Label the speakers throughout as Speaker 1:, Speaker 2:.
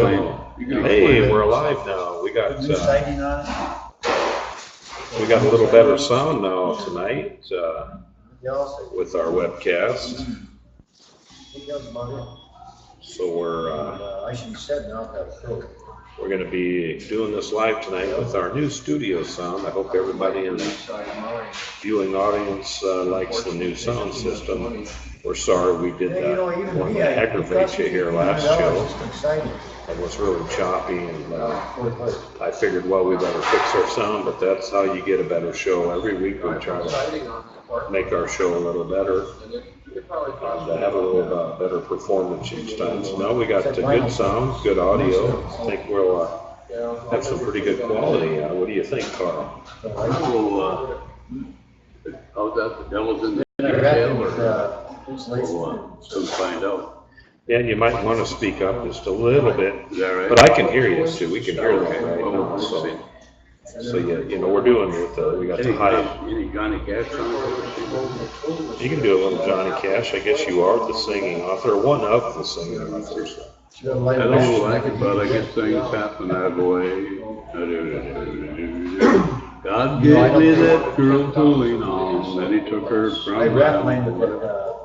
Speaker 1: Hey, we're alive now. We got a little better sound now tonight with our webcast. So we're going to be doing this live tonight with our new studio sound. I hope everybody in the viewing audience likes the new sound system. We're sorry we did that one to aggravate you here last show. It was really choppy, and I figured, well, we better fix our sound, but that's how you get a better show. Every week we try to make our show a little better and have a little better performance each time. So now we got good sound, good audio. I think we'll have some pretty good quality. What do you think, Carl?
Speaker 2: How's that? The devil's in the detail, or soon find out.
Speaker 1: Yeah, you might want to speak up just a little bit.
Speaker 2: Is that right?
Speaker 1: But I can hear you, too. We can hear that right now. So yeah, you know, we're doing with we got the high.
Speaker 2: Any Johnny Cash songs?
Speaker 1: You can do a little Johnny Cash. I guess you are the singing author, one of the singing authors.
Speaker 2: I don't like it, but I guess things happen that way. God gave me that girl to lean on, then he took her from me.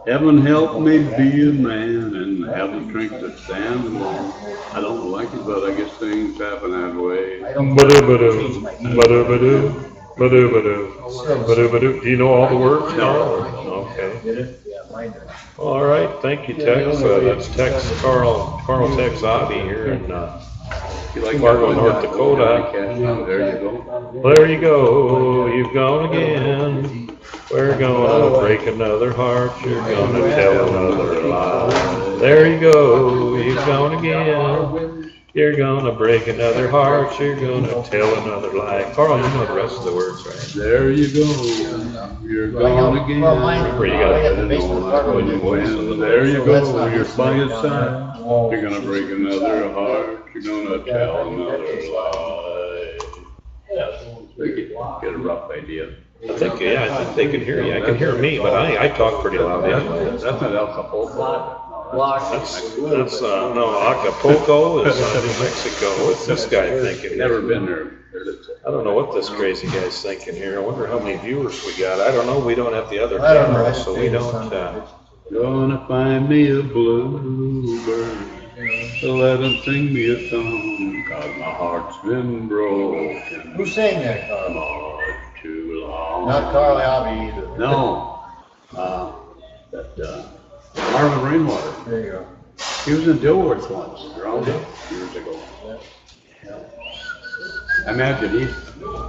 Speaker 2: Heaven help me be a man and have the strength to stand alone. I don't like it, but I guess things happen that way.
Speaker 1: Do you know all the words, Carl? Okay. All right. Thank you, Tex. That's Tex, Carl Tex Aabye here in Fargo, North Dakota.
Speaker 2: There you go.
Speaker 1: There you go. You've gone again. We're gonna break another heart. You're gonna tell another lie. There you go. You've gone again. You're gonna break another heart. You're gonna tell another lie. Carl, you know the rest of the words, right?
Speaker 2: There you go. You're gone again.
Speaker 1: Remember, you got
Speaker 2: There you go. You're by his side. You're gonna break another heart. You're gonna tell another lie. Get a rough idea.
Speaker 1: I think they can hear you. I can hear me, but I talk pretty loud.
Speaker 2: That's not Acapulco.
Speaker 1: That's no, Acapulco is New Mexico. What's this guy thinking?
Speaker 2: Never been there.
Speaker 1: I don't know what this crazy guy's thinking here. I wonder how many viewers we got. I don't know. We don't have the other camera, so we don't.
Speaker 2: Gonna find me a bluebird, let him sing me a song, 'cause my heart's been broken.
Speaker 3: Who sang that, Carl?
Speaker 2: Too long.
Speaker 3: Not Carl Aabye either.
Speaker 2: No. Marvin Rainwater.
Speaker 3: There you go.
Speaker 2: He was in Dilworth once, around years ago. I imagine he's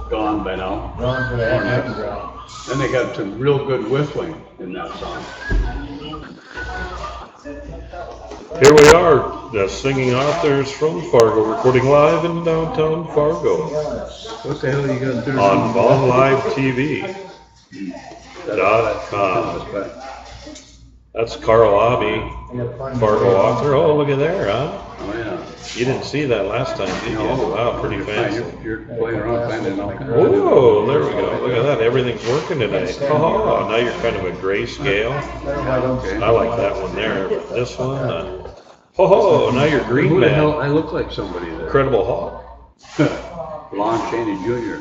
Speaker 2: gone by now.
Speaker 3: Gone for the happy ground.
Speaker 2: Then they got some real good whistling in that song.
Speaker 1: Here we are, the singing authors from Fargo, recording live in downtown Fargo
Speaker 2: What the hell you got there?
Speaker 1: on BonLiveTV.com. That's Carl Aabye, Fargo author. Oh, look at there, huh?
Speaker 2: Oh, yeah.
Speaker 1: You didn't see that last time, did you? Wow, pretty fancy.
Speaker 2: You're playing around finding all kinds of...
Speaker 1: Oh, there we go. Look at that. Everything's working tonight. Oh, now you're kind of a grayscale. I like that one there. But this one, now you're green
Speaker 2: Who the
Speaker 1: man.
Speaker 2: hell? I look like somebody there.
Speaker 1: Incredible Hawk.
Speaker 2: Lon Chaney Jr.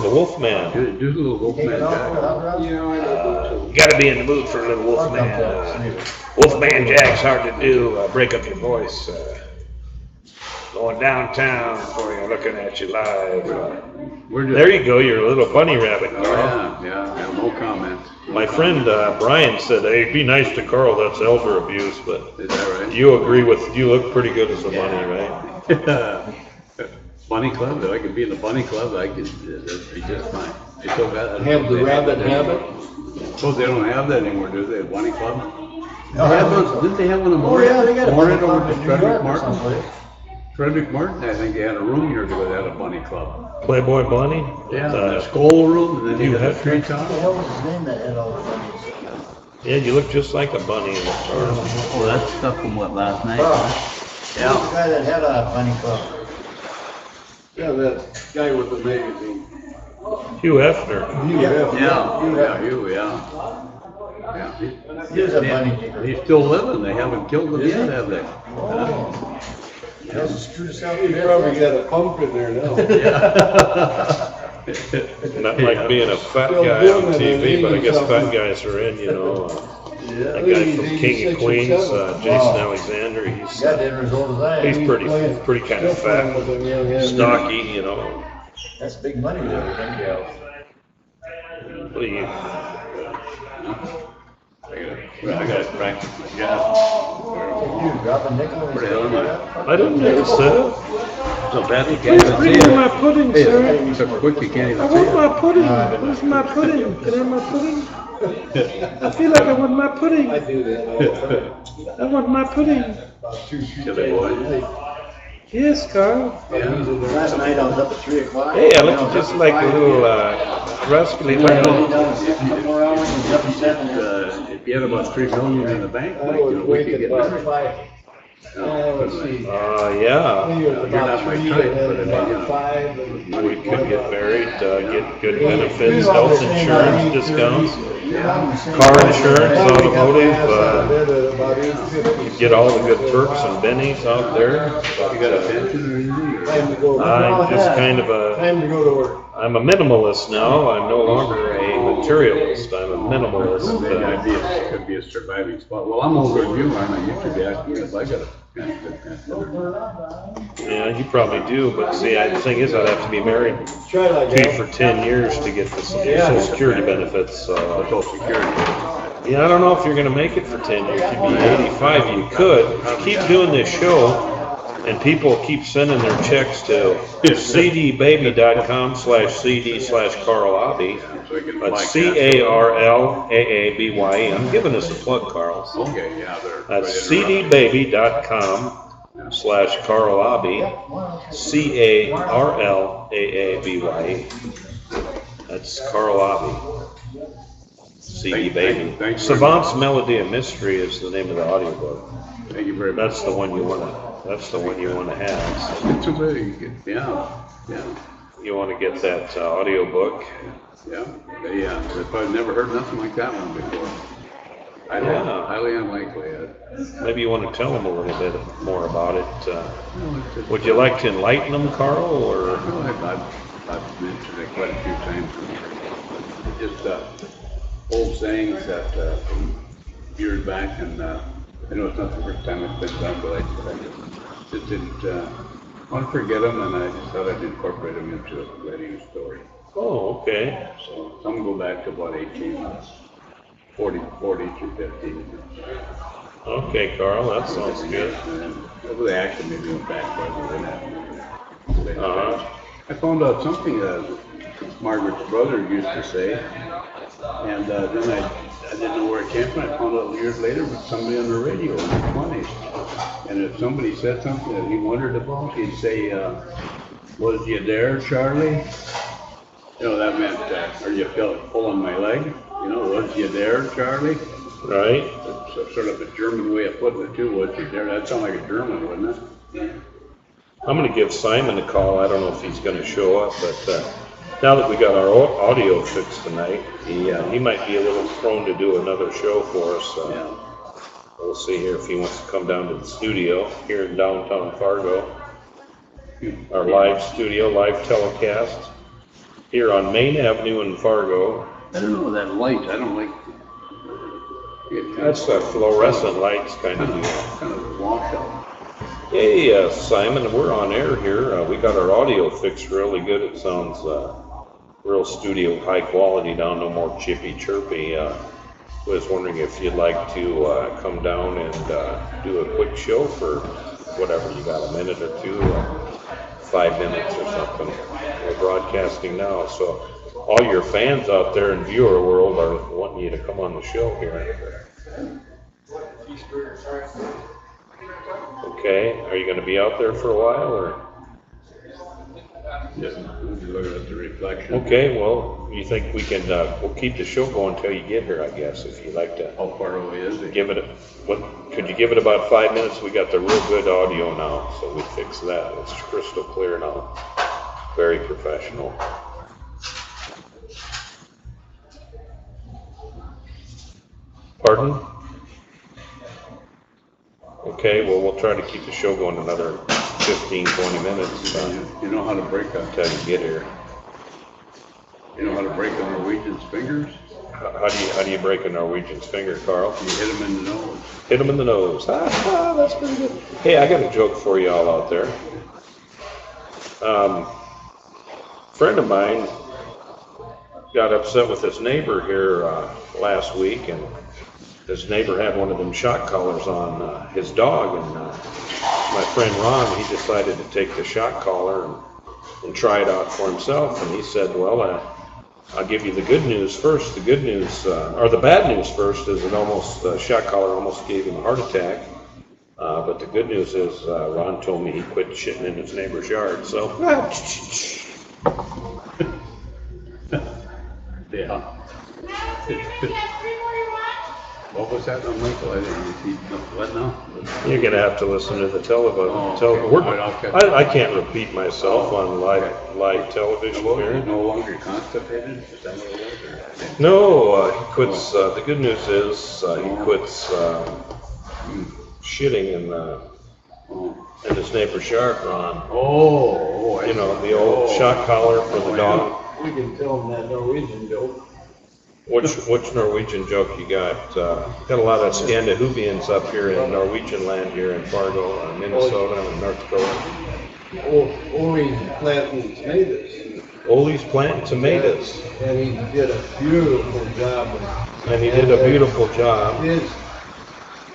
Speaker 1: The Wolfman.
Speaker 2: Do a little Wolfman Jack.
Speaker 1: You gotta be in the mood for a little Wolfman. Wolfman Jack's hard to do. Break up your voice. Going downtown for you, looking at you live. There you go, you're a little bunny rabbit, Carl.
Speaker 2: Yeah, no comment.
Speaker 1: My friend Brian said, hey, be nice to Carl, that's elder abuse, but
Speaker 2: Is that right?
Speaker 1: you look pretty good as a bunny, right?
Speaker 2: Bunny club, if I could be in the bunny club, I could, that'd be just fine. They still got,
Speaker 3: Have the rabbit habit?
Speaker 2: Suppose they don't have that anymore, do they, bunny club? Didn't they have one in
Speaker 3: Oh, yeah, they got a bunny club
Speaker 2: over
Speaker 3: in
Speaker 2: to
Speaker 3: New York
Speaker 2: Frederick
Speaker 3: or
Speaker 2: Martin?
Speaker 3: someplace.
Speaker 2: Frederick Martin, I think they had a room years ago, they had a bunny club.
Speaker 1: Playboy Bunny?
Speaker 2: Yeah, the skull room, and then you had a tree top.
Speaker 3: What the hell was his name that had all the bunnies?
Speaker 1: Yeah, you look just like a bunny in the stars.
Speaker 4: Oh, that's stuff from what, last night?
Speaker 3: Yeah. The guy that had a bunny club.
Speaker 2: Yeah, that guy with the magazine.
Speaker 1: Hugh Hefner.
Speaker 3: He was a bunny digger.
Speaker 2: He's still living, they haven't killed him yet, have they?
Speaker 3: Just screw this out.
Speaker 2: You probably got a pump in there now.
Speaker 1: Not like being a fat
Speaker 2: Still
Speaker 1: guy
Speaker 2: doing
Speaker 1: on
Speaker 2: it,
Speaker 1: TV, but I guess
Speaker 2: something.
Speaker 1: fat guys are in, you know.
Speaker 2: Yeah,
Speaker 1: That guy from
Speaker 2: he's
Speaker 1: King
Speaker 2: 86
Speaker 1: of
Speaker 2: or
Speaker 1: Queens,
Speaker 2: 7.
Speaker 1: Jason
Speaker 3: Wow.
Speaker 1: Alexander, he's
Speaker 3: Goddamn as old as I am.
Speaker 1: he's pretty kind of
Speaker 2: Still playing
Speaker 1: fat,
Speaker 2: with them young heads.
Speaker 1: stocky, you know.
Speaker 3: That's big money there, thank you.
Speaker 1: What do you?
Speaker 2: I gotta practice my job.
Speaker 3: You drop a nickel and
Speaker 2: Where the hell am I?
Speaker 1: I didn't notice that.
Speaker 2: So bad you can't even see it.
Speaker 1: pudding,
Speaker 2: Hey, so quick you can't even see it.
Speaker 1: my pudding. Where's my pudding? Can I have my pudding? I feel like I want my pudding.
Speaker 2: I do that all the time.
Speaker 1: I want my pudding.
Speaker 2: Silly boy.
Speaker 1: Yes, Carl.
Speaker 3: Last night I was up at 3 o'clock.
Speaker 1: Hey, I looked just like a little rascally lemon.
Speaker 3: Four hours and up at 7.
Speaker 2: If you had about 3 million in the bank, like, you know, we could get married.
Speaker 3: Let's see.
Speaker 1: Yeah.
Speaker 2: You're not my type, but I mean, you know.
Speaker 1: We could get married, get good benefits, health insurance discounts, car insurance, automotive, get all the good perks and bennies out there.
Speaker 2: You got a pension or anything?
Speaker 1: I'm just kind of
Speaker 2: Time to go to work.
Speaker 1: I'm a minimalist now. I'm no longer a materialist. I'm a minimalist.
Speaker 2: Maybe could be a surviving spot. Well, I'm older than you, aren't I? You should be asking me if I got a pension.
Speaker 1: Yeah, you probably do, but see, the thing is, I'd have to be married to you for 10 years to get the Social Security benefits.
Speaker 2: Social Security.
Speaker 1: Yeah, I don't know if you're going to make it for 10 years. You'd be 85. You could. If you keep doing this show, and people keep sending their checks to cdbaby.com/cd/Carl Aabye. That's CARLAABYE. I'm giving us a plug, Carl.
Speaker 2: Okay, yeah, they're.
Speaker 1: That's cdbaby.com/Carl Aabye. CARLAABYE. That's Carl Aabye. CD Baby.
Speaker 2: Thanks.
Speaker 1: Savant's Melody of Mystery is the name of the audiobook.
Speaker 2: Thank you very much.
Speaker 1: That's the one you want to. That's the one you want to have.
Speaker 2: It's a very good, yeah.
Speaker 1: You want to get that audiobook.
Speaker 2: Yeah, if I've never heard nothing like that one before. Highly unlikely.
Speaker 1: Maybe you want to tell them a little bit more about it. Would you like to enlighten them, Carl, or?
Speaker 2: I've mentioned it quite a few times. Just old sayings that from years back, and I know it's not the first time it's been done, but I just didn't want to forget them, and I just thought I'd incorporate them into writing a story.
Speaker 1: Oh, okay.
Speaker 2: So some go back to about 40 through 50.
Speaker 1: Okay, Carl, that sounds good.
Speaker 2: And the action maybe went back farther than that. I found out something Margaret's brother used to say, and then I didn't know where it came from. I found out years later with somebody on the radio in the 20s. And if somebody said something that he wondered about, he'd say, "Was you there, Charlie?" You know, that meant, "Are you pulling my leg?" You know, "Was you there, Charlie?"
Speaker 1: Right.
Speaker 2: It's sort of a German way of putting it too. "Was you there?" That'd sound like a German, wouldn't it?
Speaker 1: I'm going to give Simon a call. I don't know if he's going to show up, but now that we got our audio fixed tonight, he might be a little prone to do another show for us. We'll see here if he wants to come down to the studio here in downtown Fargo. Our live studio, live telecast here on Main Avenue in Fargo.
Speaker 2: I don't know that light. I don't like.
Speaker 1: That's a fluorescent lights kind of deal.
Speaker 2: Kind of washout.
Speaker 1: Hey, Simon, we're on air here. We got our audio fixed really good. It sounds real studio high quality down, no more chippy chirpy. Was wondering if you'd like to come down and do a quick show for whatever you got, a minute or two, 5 minutes or something. We're broadcasting now, so all your fans out there in viewer world are wanting you to come on the show here. Okay, are you going to be out there for a while, or?
Speaker 2: Just looking at the reflection.
Speaker 1: Okay, well, you think we can, we'll keep the show going until you get here, I guess, if you'd like to.
Speaker 2: How far away is it?
Speaker 1: Give it, could you give it about 5 minutes? We got the real good audio now, so we fixed that. It's crystal clear now. Very professional. Pardon? Okay, well, we'll try to keep the show going another 15, 20 minutes
Speaker 2: You know how to break
Speaker 1: until you get here.
Speaker 2: you know how to break a Norwegian's fingers?
Speaker 1: How do you break a Norwegian's finger, Carl?
Speaker 2: You hit him in the nose.
Speaker 1: Hit him in the nose. That's pretty good. Hey, I got a joke for you all out there. Friend of mine got upset with his neighbor here last week, and his neighbor had one of them shock collars on his dog, and my friend Ron, he decided to take the shock collar and try it out for himself, and he said, well, I'll give you the good news first. The good news, or the bad news first, is shock collar almost gave him a heart attack. But the good news is Ron told me he quit shitting in his neighbor's yard. So,
Speaker 2: Yeah. What was that on Michael? I didn't repeat. What now?
Speaker 1: you're gonna have to listen to the television.
Speaker 2: Okay.
Speaker 1: I can't repeat myself on live television
Speaker 2: He's
Speaker 1: here.
Speaker 2: no longer constipated? Is that what it was? Or?
Speaker 1: No, he quits. The good news is he quits shitting in his neighbor's yard, Ron.
Speaker 2: Oh,
Speaker 1: You know, the old shock collar for the dog.
Speaker 3: We can tell them that Norwegian joke.
Speaker 1: Which Norwegian joke you got? Got a lot of Scandinavians up here in Norwegian land here in Fargo, Minnesota, and North Dakota.
Speaker 3: Ole's planting tomatoes.
Speaker 1: Ole's planting tomatoes,
Speaker 3: And he did a beautiful job.
Speaker 1: and he did a beautiful job.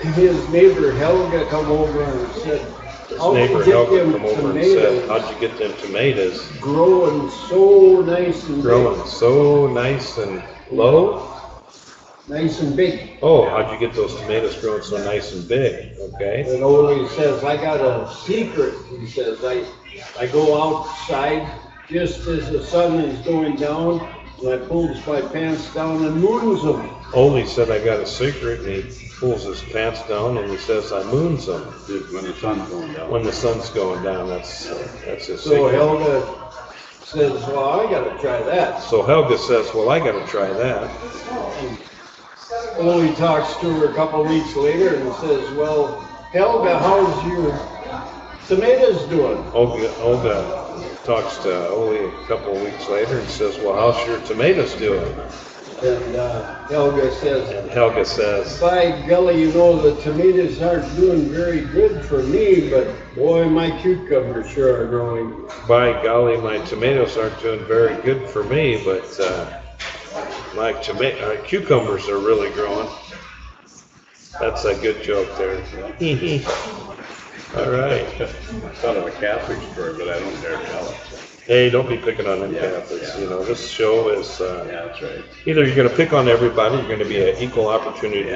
Speaker 3: His neighbor Helga come over and said,
Speaker 1: His
Speaker 3: "How'd you
Speaker 1: neighbor
Speaker 3: get
Speaker 1: Helga
Speaker 3: them
Speaker 1: come over and said,
Speaker 3: tomatoes
Speaker 1: "How'd you get them tomatoes
Speaker 3: growing so nice and
Speaker 1: growing so nice and low?"
Speaker 3: nice and big?"
Speaker 1: Oh, how'd you get those tomatoes growing so nice and big? Okay.
Speaker 3: And Ole says, "I got a secret." He says, I go outside just as the sun is going down, and I pulls my pants down and moons them."
Speaker 1: Ole said, "I got a secret," and he pulls his pants down and he says, "I moons them."
Speaker 2: When the sun's going down.
Speaker 1: When the sun's going down, that's his
Speaker 3: So
Speaker 1: secret.
Speaker 3: Helga says, "Well, I gotta try that."
Speaker 1: So Helga says, "Well, I got to try that."
Speaker 3: Ole talks to her a couple weeks later and says, "Well, Helga, how's your tomatoes doing?"
Speaker 1: Olga talks to Ole a couple of weeks later and says, "Well, how's your tomatoes doing?"
Speaker 3: And Helga says,
Speaker 1: And Helga says,
Speaker 3: "By golly, you know, the tomatoes aren't doing very good for me, but boy, my cucumbers sure are growing."
Speaker 1: "By golly, my tomatoes aren't doing very good for me, but my cucumbers are really growing." That's a good joke there. All right.
Speaker 2: I thought of a Catholic story, but I don't dare tell it.
Speaker 1: Hey, don't be picking on them
Speaker 2: Yeah,
Speaker 1: Catholics.
Speaker 2: yeah.
Speaker 1: You know, this show is
Speaker 2: Yeah, that's right.
Speaker 1: either you're going to pick on everybody, you're going to be an equal opportunity